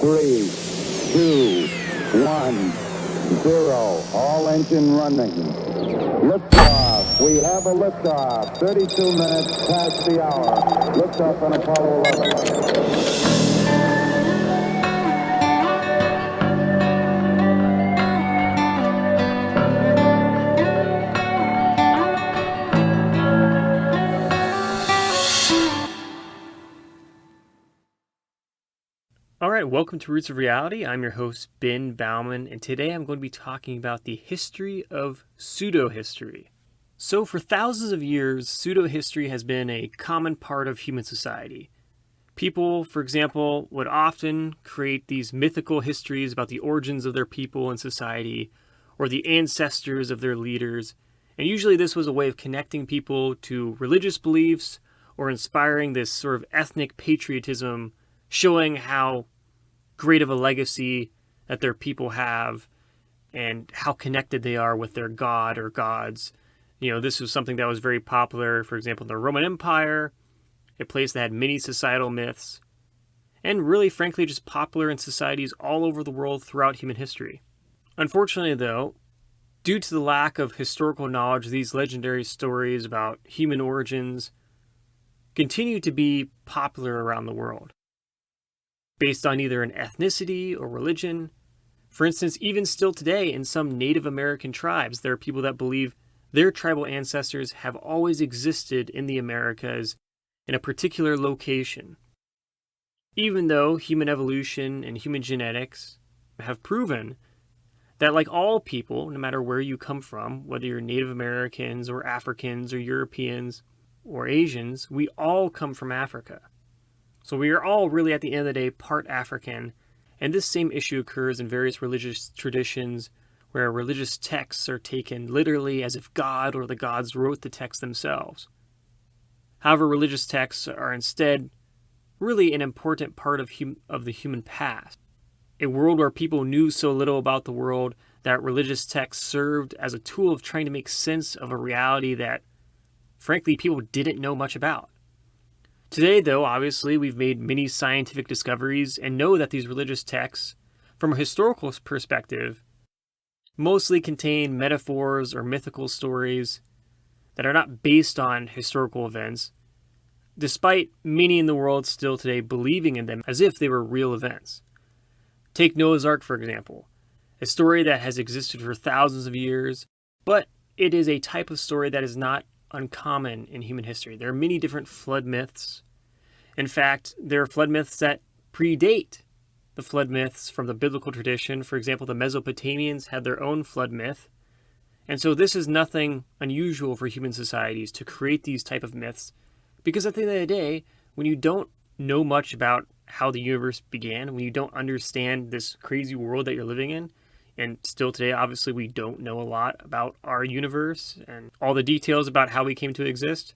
3, 2, 1, 0. All engine running. Liftoff. We have a liftoff. 32 minutes past the hour. Liftoff on Apollo 11. All right, welcome to Roots of Reality. I'm your host, Ben Baumann, and today I'm going to be talking about the history of pseudohistory. So for thousands of years, pseudohistory has been a common part of human society. People, for example, would often create these mythical histories about the origins of their people and society, or the ancestors of their leaders, and usually this was a way of connecting people to religious beliefs or inspiring this sort of ethnic patriotism, showing how great of a legacy that their people have and how connected they are with their god or gods. You know, this was something that was very popular, for example, in the Roman Empire, a place that had many societal myths, and really, frankly, just popular in societies all over the world throughout human history. Unfortunately, though, due to the lack of historical knowledge, these legendary stories about human origins continue to be popular around the world, based on either an ethnicity or religion. For instance, even still today in some Native American tribes, there are people that believe their tribal ancestors have always existed in the Americas in a particular location, even though human evolution and human genetics have proven that, like all people, no matter where you come from, whether you're Native Americans or Africans or Europeans or Asians, we all come from Africa. So we are all really, at the end of the day, part African, and this same issue occurs in various religious traditions where religious texts are taken literally as if God or the gods wrote the text themselves. However, religious texts are instead really an important part of the human past, a world where people knew so little about the world that religious texts served as a tool of trying to make sense of a reality that, frankly, people didn't know much about. Today, though, obviously, we've made many scientific discoveries and know that these religious texts, from a historical perspective, mostly contain metaphors or mythical stories that are not based on historical events, despite many in the world still today believing in them as if they were real events. Take Noah's Ark, for example, a story that has existed for thousands of years, but it is a type of story that is not uncommon in human history. There are many different flood myths. In fact, there are flood myths that predate the flood myths from the biblical tradition. For example, the Mesopotamians had their own flood myth. And so this is nothing unusual for human societies to create these type of myths, because at the end of the day, when you don't know much about how the universe began, when you don't understand this crazy world that you're living in, and still today, obviously, we don't know a lot about our universe and all the details about how we came to exist.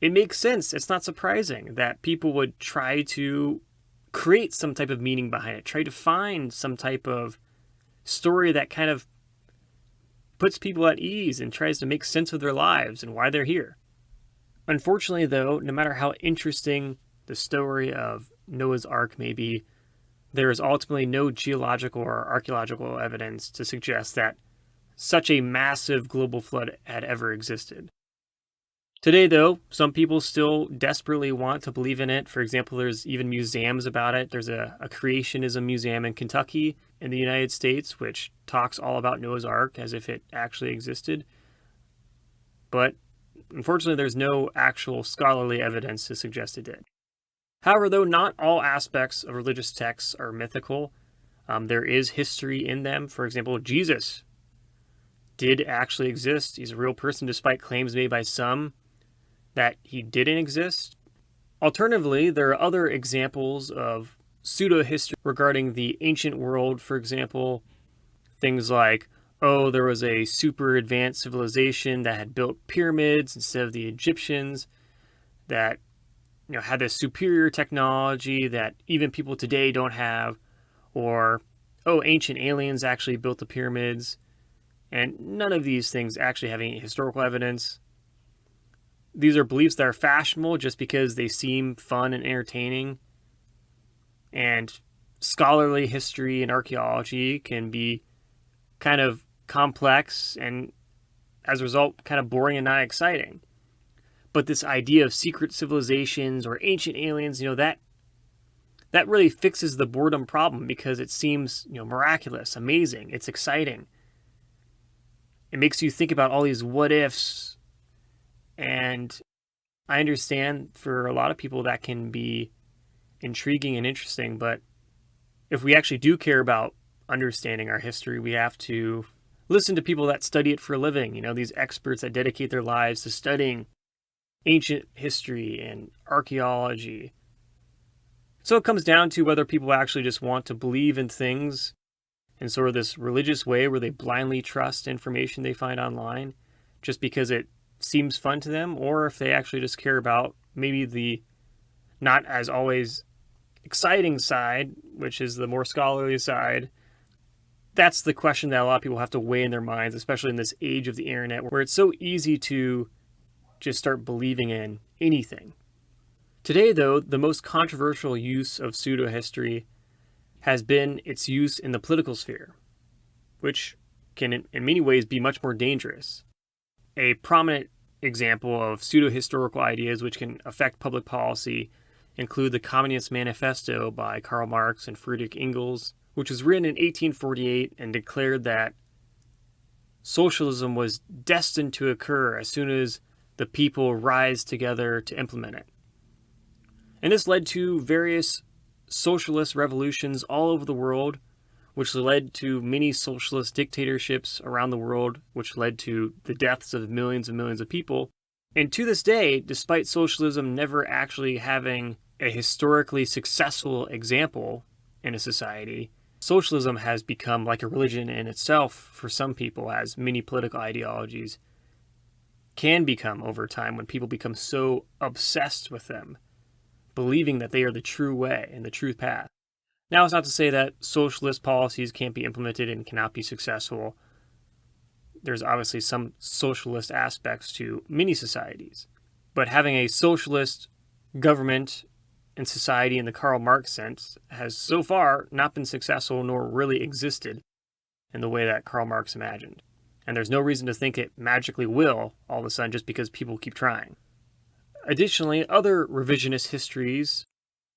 It makes sense. It's not surprising that people would try to create some type of meaning behind it, try to find some type of story that kind of puts people at ease and tries to make sense of their lives and why they're here. Unfortunately, though, no matter how interesting the story of Noah's Ark may be, there is ultimately no geological or archaeological evidence to suggest that such a massive global flood had ever existed. Today, though, some people still desperately want to believe in it. For example, there's even museums about it. There's a creationism museum in Kentucky in the United States, which talks all about Noah's Ark as if it actually existed. But unfortunately, there's no actual scholarly evidence to suggest it did. However, though, not all aspects of religious texts are mythical. There is history in them. For example, Jesus did actually exist. He's a real person, despite claims made by some that he didn't exist. Alternatively, there are other examples of pseudo-history regarding the ancient world. For example, things like, oh, there was a super advanced civilization that had built pyramids instead of the Egyptians, that had this superior technology that even people today don't have, or, oh, ancient aliens actually built the pyramids, and none of these things actually have any historical evidence. These are beliefs that are fashionable just because they seem fun and entertaining, and scholarly history and archaeology can be kind of complex and, as a result, kind of boring and not exciting. But this idea of secret civilizations or ancient aliens, that really fixes the boredom problem, because it seems, miraculous, amazing, it's exciting. It makes you think about all these what ifs, and I understand for a lot of people that can be intriguing and interesting, but if we actually do care about understanding our history, we have to listen to people that study it for a living, these experts that dedicate their lives to studying ancient history and archaeology. So it comes down to whether people actually just want to believe in things in sort of this religious way where they blindly trust information they find online just because it seems fun to them, or if they actually just care about maybe the not as always exciting side, which is the more scholarly side. That's the question that a lot of people have to weigh in their minds, especially in this age of the internet where it's so easy to just start believing in anything. Today, though, the most controversial use of pseudohistory has been its use in the political sphere, which can in many ways be much more dangerous. A prominent example of pseudo-historical ideas which can affect public policy include the Communist Manifesto by Karl Marx and Friedrich Engels, which was written in 1848 and declared that socialism was destined to occur as soon as the people rise together to implement it. And this led to various socialist revolutions all over the world, which led to many socialist dictatorships around the world, which led to the deaths of millions and millions of people. And to this day, despite socialism never actually having a historically successful example in a society, socialism has become like a religion in itself for some people, as many political ideologies can become over time when people become so obsessed with them, believing that they are the true way and the true path. Now, it's not to say that socialist policies can't be implemented and cannot be successful. There's obviously some socialist aspects to many societies. But having a socialist government and society in the Karl Marx sense has so far not been successful nor really existed in the way that Karl Marx imagined. And there's no reason to think it magically will all of a sudden just because people keep trying. Additionally, other revisionist histories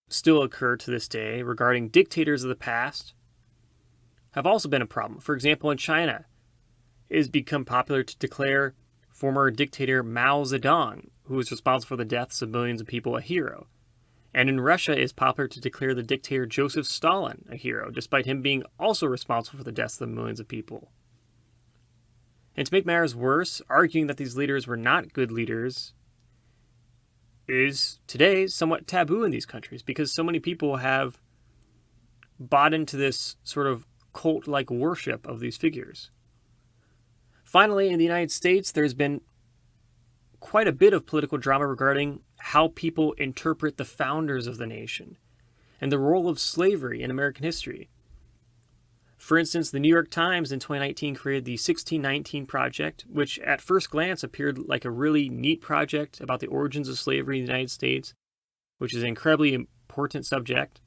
still occur to this day regarding dictators of the past have also been a problem. For example, in China, it has become popular to declare former dictator Mao Zedong, who was responsible for the deaths of millions of people, a hero. And in Russia, it is popular to declare the dictator Joseph Stalin a hero, despite him being also responsible for the deaths of millions of people. And to make matters worse, arguing that these leaders were not good leaders is today somewhat taboo in these countries because so many people have bought into this sort of cult-like worship of these figures. Finally, in the United States, there's been quite a bit of political drama regarding how people interpret the founders of the nation and the role of slavery in American history. For instance, the New York Times in 2019 created the 1619 Project, which at first glance appeared like a really neat project about the origins of slavery in the United States, which is an incredibly important subject.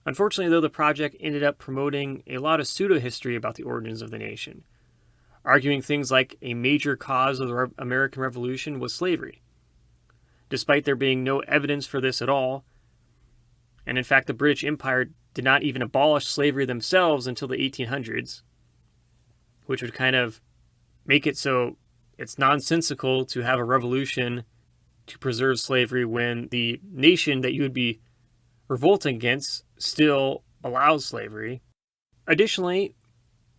Unfortunately, though, the project ended up promoting a lot of pseudo-history about the origins of the nation, arguing things like a major cause of the American Revolution was slavery, despite there being no evidence for this at all. And in fact, the British Empire did not even abolish slavery themselves until the 1800s, which would kind of make it so it's nonsensical to have a revolution to preserve slavery when the nation that you would be revolting against still allows slavery. Additionally,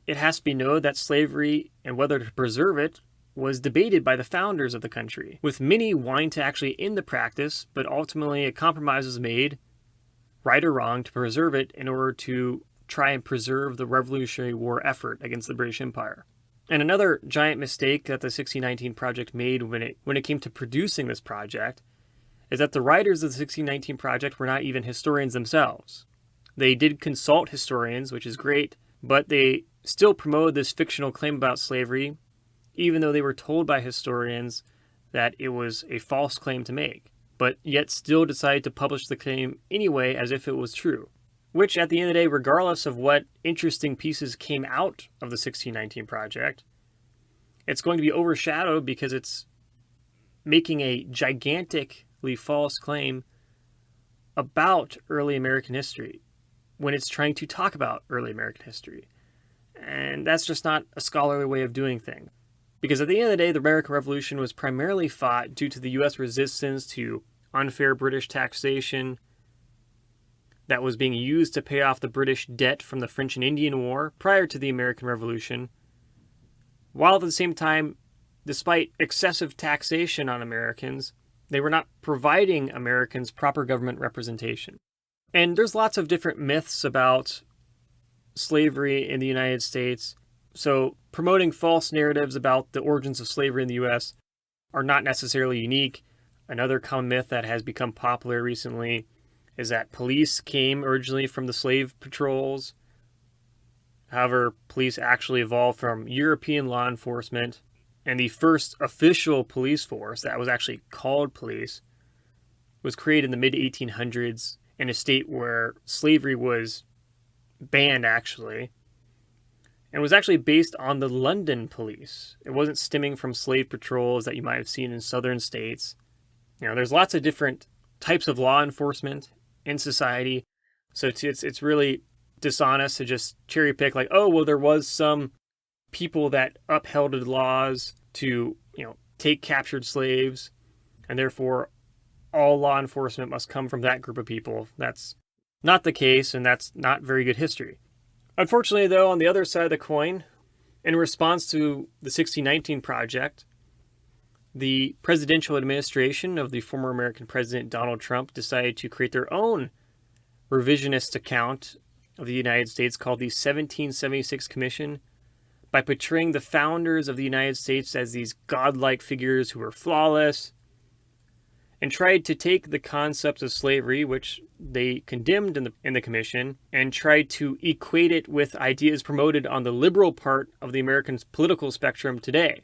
it has to be noted that slavery and whether to preserve it was debated by the founders of the country, with many wanting to actually end the practice, but ultimately a compromise was made, right or wrong, to preserve it in order to try and preserve the Revolutionary War effort against the British Empire. And another giant mistake that the 1619 Project made when it came to producing this project is that the writers of the 1619 Project were not even historians themselves. They did consult historians, which is great, but they still promoted this fictional claim about slavery, even though they were told by historians that it was a false claim to make, but yet still decided to publish the claim anyway as if it was true. which at the end of the day, regardless of what interesting pieces came out of the 1619 Project, it's going to be overshadowed because it's making a gigantically false claim about early American history when it's trying to talk about early American history. And that's just not a scholarly way of doing things. Because at the end of the day, the American Revolution was primarily fought due to the U.S. resistance to unfair British taxation that was being used to pay off the British debt from the French and Indian War prior to the American Revolution, while at the same time, despite excessive taxation on Americans, they were not providing Americans proper government representation. And there's lots of different myths about slavery in the United States. So promoting false narratives about the origins of slavery in the U.S. are not necessarily unique. Another common myth that has become popular recently is that police came originally from the slave patrols. However, police actually evolved from European law enforcement, and the first official police force that was actually called police was created in the mid-1800s in a state where slavery was banned, actually, and was actually based on the London police. It wasn't stemming from slave patrols that you might have seen in southern states. There's lots of different types of law enforcement in society, so it's really dishonest to just cherry pick like, oh, well, there was some people that upheld the laws to, take captured slaves, and therefore all law enforcement must come from that group of people. That's not the case, and that's not very good history. Unfortunately, though, on the other side of the coin, in response to the 1619 Project, the presidential administration of the former American president Donald Trump decided to create their own revisionist account of the United States called the 1776 Commission by portraying the founders of the United States as these godlike figures who were flawless, and tried to take the concept of slavery, which they condemned in the commission, and tried to equate it with ideas promoted on the liberal part of the American political spectrum today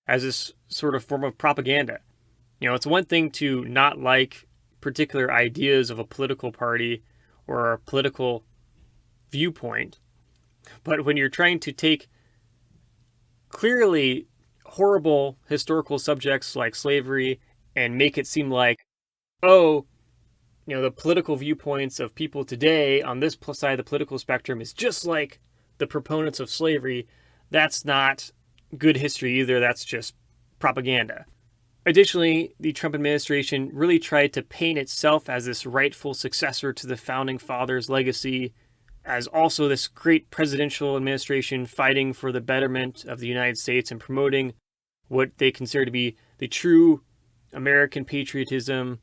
as this sort of form of propaganda. It's one thing to not like particular ideas of a political party or a political viewpoint, but when you're trying to take clearly horrible historical subjects like slavery and make it seem like, oh, the political viewpoints of people today on this side of the political spectrum is just like the proponents of slavery, that's not good history either. That's just propaganda. Additionally, the Trump administration really tried to paint itself as this rightful successor to the founding fathers' legacy, as also this great presidential administration fighting for the betterment of the United States and promoting what they consider to be the true American patriotism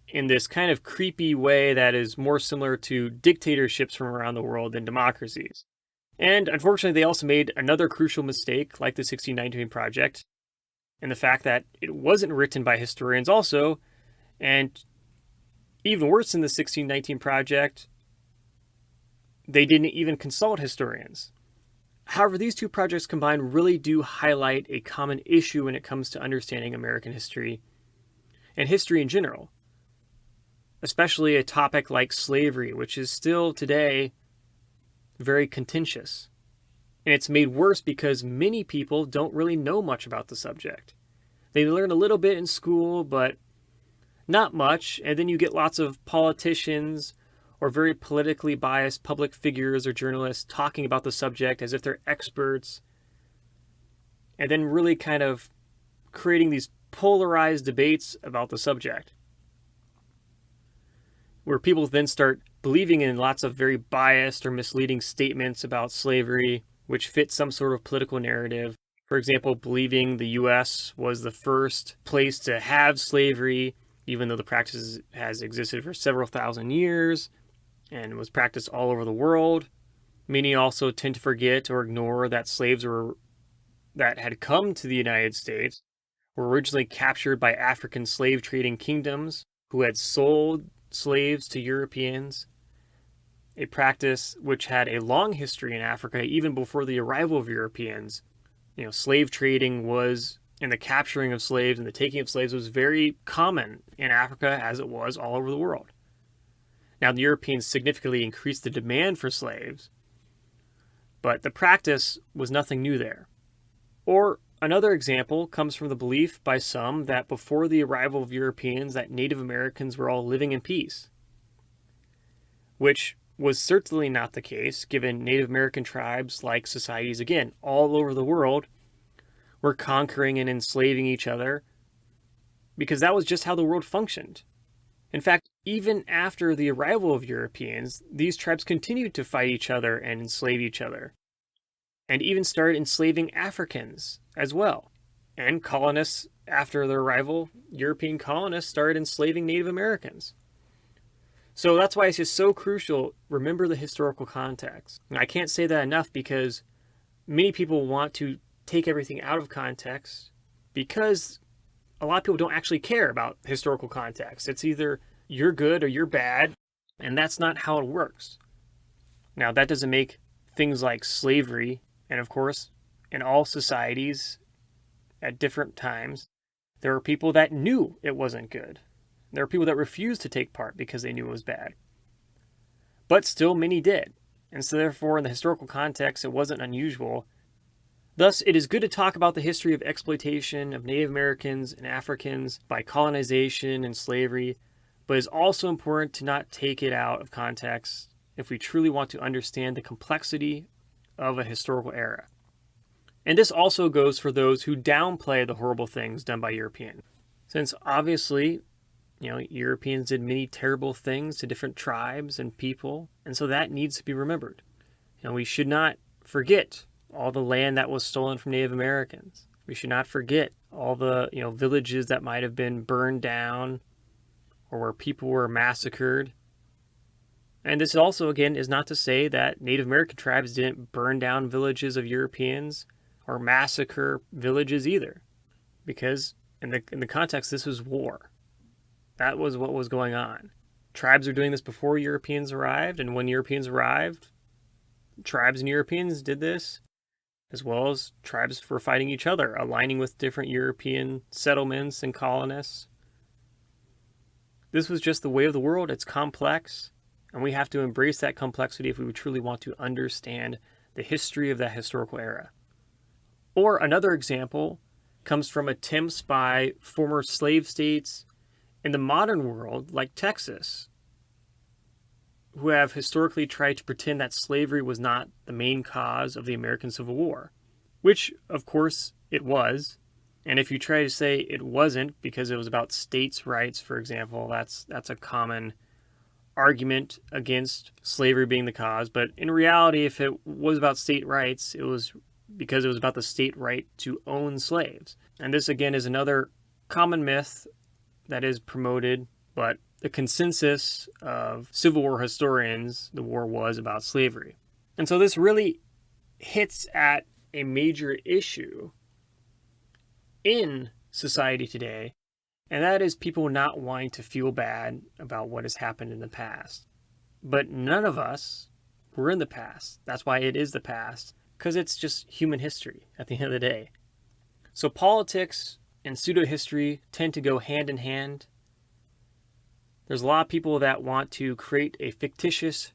in this kind of creepy way that is more similar to dictatorships from around the world than democracies. And unfortunately, they also made another crucial mistake, like the 1619 Project, in the fact that it wasn't written by historians also, and even worse than the 1619 Project, they didn't even consult historians. However, these two projects combined really do highlight a common issue when it comes to understanding American history and history in general, especially a topic like slavery, which is still today very contentious. And it's made worse because many people don't really know much about the subject. They learn a little bit in school, but not much. And then you get lots of politicians or very politically biased public figures or journalists talking about the subject as if they're experts, and then really kind of creating these polarized debates about the subject, where people then start believing in lots of very biased or misleading statements about slavery, which fit some sort of political narrative. For example, believing the U.S. was the first place to have slavery, even though the practice has existed for several thousand years and was practiced all over the world. Many also tend to forget or ignore that slaves that had come to the United States were originally captured by African slave trading kingdoms who had sold slaves to Europeans, a practice which had a long history in Africa even before the arrival of Europeans. Slave trading was, and the capturing of slaves and the taking of slaves was very common in Africa as it was all over the world. Now, the Europeans significantly increased the demand for slaves, but the practice was nothing new there. Or another example comes from the belief by some that before the arrival of Europeans that Native Americans were all living in peace, which was certainly not the case, given Native American tribes, like societies again all over the world, were conquering and enslaving each other because that was just how the world functioned. In fact, even after the arrival of Europeans, these tribes continued to fight each other and enslave each other, and even started enslaving Africans as well. And colonists, after their arrival, European colonists started enslaving Native Americans. So that's why it's just so crucial, remember the historical context. And I can't say that enough because many people want to take everything out of context because a lot of people don't actually care about historical context. It's either you're good or you're bad, and that's not how it works. Now, that doesn't make things like slavery, and of course, in all societies at different times, there were people that knew it wasn't good. There were people that refused to take part because they knew it was bad. But still, many did. And so therefore, in the historical context, it wasn't unusual. Thus, it is good to talk about the history of exploitation of Native Americans and Africans by colonization and slavery, but it's also important to not take it out of context if we truly want to understand the complexity of a historical era. And this also goes for those who downplay the horrible things done by Europeans. Since obviously, Europeans did many terrible things to different tribes and people, and so that needs to be remembered. We should not forget all the land that was stolen from Native Americans. We should not forget all the, villages that might have been burned down or where people were massacred. And this also, again, is not to say that Native American tribes didn't burn down villages of Europeans or massacre villages either. Because in the context, this was war. That was what was going on. Tribes were doing this before Europeans arrived, and when Europeans arrived, tribes and Europeans did this, as well as tribes were fighting each other, aligning with different European settlements and colonists. This was just the way of the world. It's complex, and we have to embrace that complexity if we truly want to understand the history of that historical era. Or another example comes from attempts by former slave states in the modern world, like Texas, who have historically tried to pretend that slavery was not the main cause of the American Civil War, which, of course, it was. And if you try to say it wasn't because it was about states' rights, for example, that's a common argument against slavery being the cause. But in reality, if it was about state rights, it was because it was about the state right to own slaves. And this, again, is another common myth that is promoted, but the consensus of Civil War historians, the war was about slavery. And so this really hits at a major issue in society today, and that is people not wanting to feel bad about what has happened in the past. But none of us were in the past. That's why it is the past, because it's just human history at the end of the day. So politics and pseudo-history tend to go hand in hand. There's a lot of people that want to create a fictitious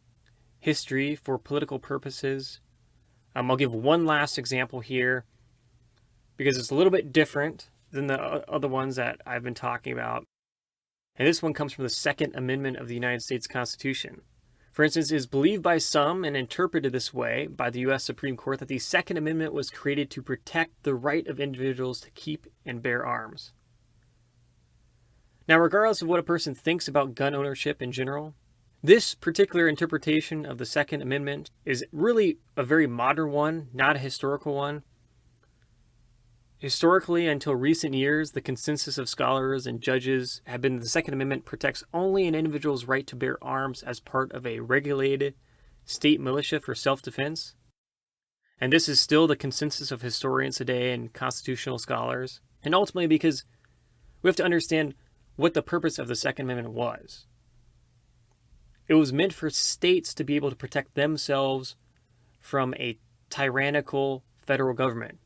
history for political purposes. I'll give one last example here because it's a little bit different than the other ones that I've been talking about. And this one comes from the Second Amendment of the United States Constitution. For instance, it is believed by some and interpreted this way by the U.S. Supreme Court that the Second Amendment was created to protect the right of individuals to keep and bear arms. Now, regardless of what a person thinks about gun ownership in general, this particular interpretation of the Second Amendment is really a very modern one, not a historical one. Historically, until recent years, the consensus of scholars and judges have been that the Second Amendment protects only an individual's right to bear arms as part of a regulated state militia for self-defense. And this is still the consensus of historians today and constitutional scholars. And ultimately because we have to understand what the purpose of the Second Amendment was. It was meant for states to be able to protect themselves from a tyrannical federal government,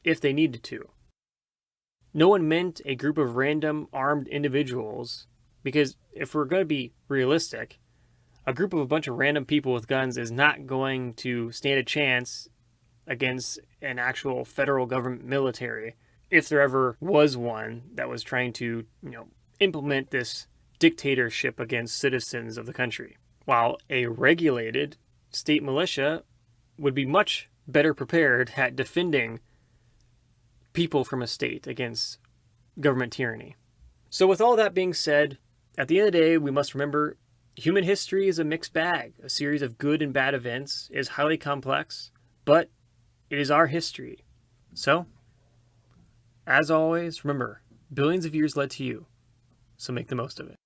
if they needed to. No one meant a group of random armed individuals, because if we're going to be realistic, A group of a bunch of random people with guns is not going to stand a chance against an actual federal government military, if there ever was one that was trying to, implement this dictatorship against citizens of the country. While a regulated state militia would be much better prepared at defending people from a state against government tyranny. So with all that being said, at the end of the day, we must remember human history is a mixed bag. A series of good and bad events is highly complex, but it is our history. So, as always, remember, billions of years led to you, so make the most of it.